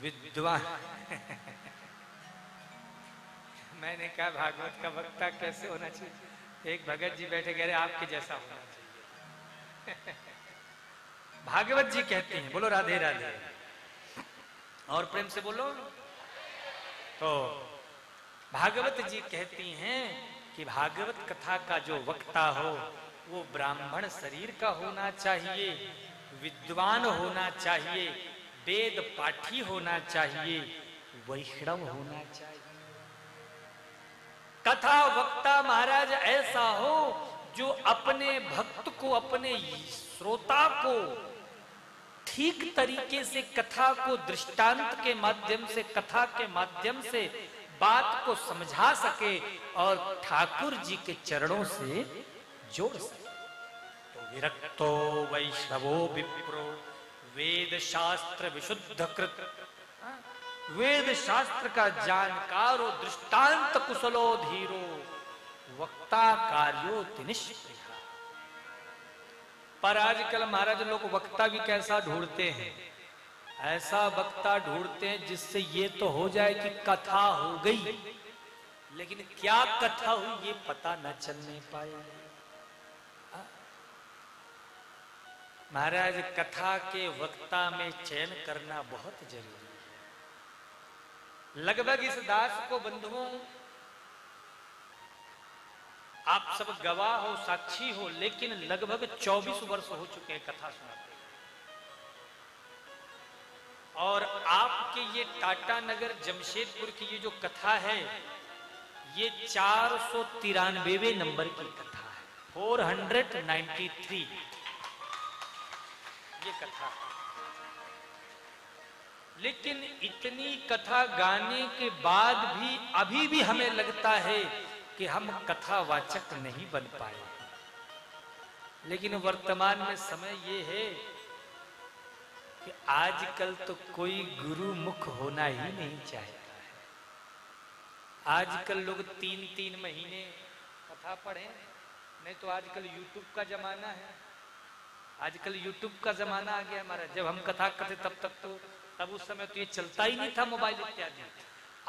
विद्वान मैंने कहा भागवत का वक्ता कैसे होना चाहिए? एक भगत जी बैठे कह रहे आपके जैसा होना चाहिए। भागवत जी कहते हैं, बोलो राधे राधे, और प्रेम से बोलो। तो भागवत जी कहती हैं कि भागवत कथा का जो वक्ता हो वो ब्राह्मण शरीर का होना चाहिए, विद्वान होना चाहिए, वेद पाठी होना चाहिए, वैष्णव होना चाहिए। कथा वक्ता महाराज ऐसा हो जो अपने भक्त को, अपने श्रोता को ठीक तरीके से कथा को दृष्टांत के माध्यम से, कथा के माध्यम से बात को समझा सके और ठाकुर जी के चरणों से जोड़ सके। तो विरक्तो वैष्णवो विप्रो वेद शास्त्र विशुद्ध कृत, वेद शास्त्र का जानकारो दृष्टांत कुशलो धीरो वक्ता कार्यो तिनिष्प्रिय। पर आजकल महाराज लोग वक्ता भी कैसा ढूंढते हैं? ऐसा वक्ता ढूंढते हैं जिससे ये तो हो जाए कि कथा हो गई, लेकिन क्या कथा हुई ये पता न चलने पाए। महाराज कथा के वक्ता में चयन करना बहुत जरूरी है। लगभग इस दास को बंधुओं आप सब गवाह हो, साक्षी हो, लेकिन लगभग 24 वर्ष हो चुके हैं कथा सुनाते। और आपके ये टाटा नगर जमशेदपुर की ये जो कथा है ये 493वें नंबर की कथा है, 493 ये कथा। लेकिन इतनी कथा गाने के बाद भी अभी भी हमें लगता है कि हम कथावाचक नहीं बन पाए। लेकिन वर्तमान में समय ये है कि आजकल तो कोई गुरु मुख होना ही नहीं चाहता है। आजकल लोग 3-3 महीने कथा पढ़े, नहीं तो आजकल यूट्यूब का जमाना है। आजकल यूट्यूब का जमाना आ गया हमारा। जब हम कथा करते तब उस समय तो ये चलता ही नहीं था, मोबाइल इत्यादि।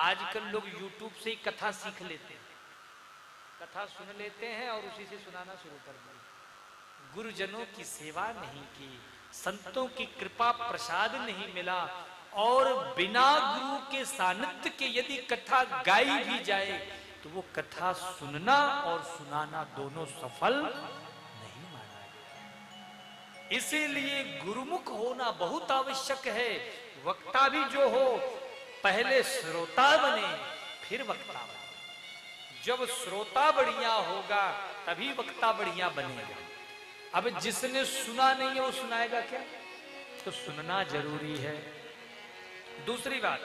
आजकल लोग यूट्यूब से ही कथा सीख लेते हैं, कथा सुन लेते हैं और उसी से सुनाना शुरू कर दिया। गुरुजनों की सेवा नहीं की, संतों की कृपा प्रसाद नहीं मिला, और बिना गुरु के सानिध्य के यदि कथा गाई भी जाए तो वो कथा सुनना और सुनाना दोनों सफल नहीं माना गया। इसीलिए गुरुमुख होना बहुत आवश्यक है। वक्ता भी जो हो पहले श्रोता बने फिर वक्ता बने। जब श्रोता बढ़िया होगा तभी वक्ता बढ़िया बनेगा। अब जिसने सुना नहीं है वो सुनाएगा क्या? तो सुनना जरूरी है। दूसरी बात,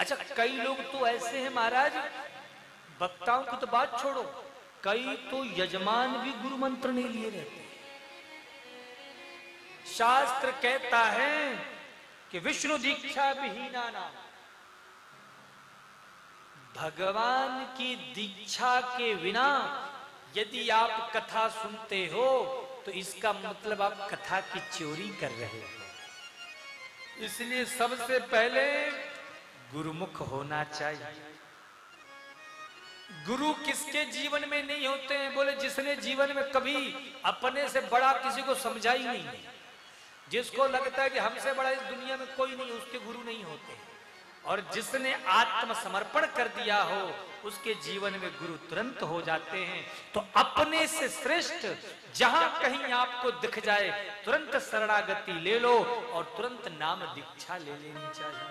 अच्छा कई लोग तो ऐसे हैं महाराज, वक्ताओं की तो बात छोड़ो, कई तो यजमान भी गुरु मंत्र नहीं लिए रहते। शास्त्र कहता है कि विष्णु दीक्षा विहीना नाम, भगवान की दीक्षा के बिना यदि आप कथा सुनते हो तो इसका मतलब आप कथा की चोरी कर रहे हो। इसलिए सबसे पहले गुरुमुख होना चाहिए। गुरु किसके जीवन में नहीं होते हैं? बोले जिसने जीवन में कभी अपने से बड़ा किसी को समझा ही नहीं, जिसको लगता है कि हमसे बड़ा इस दुनिया में कोई नहीं, उसके गुरु नहीं होते। और जिसने आत्मसमर्पण कर दिया हो उसके जीवन में गुरु तुरंत हो जाते हैं। तो अपने से श्रेष्ठ जहां कहीं आपको दिख जाए तुरंत शरणागति ले लो और तुरंत नाम दीक्षा ले लेनी चाहिए।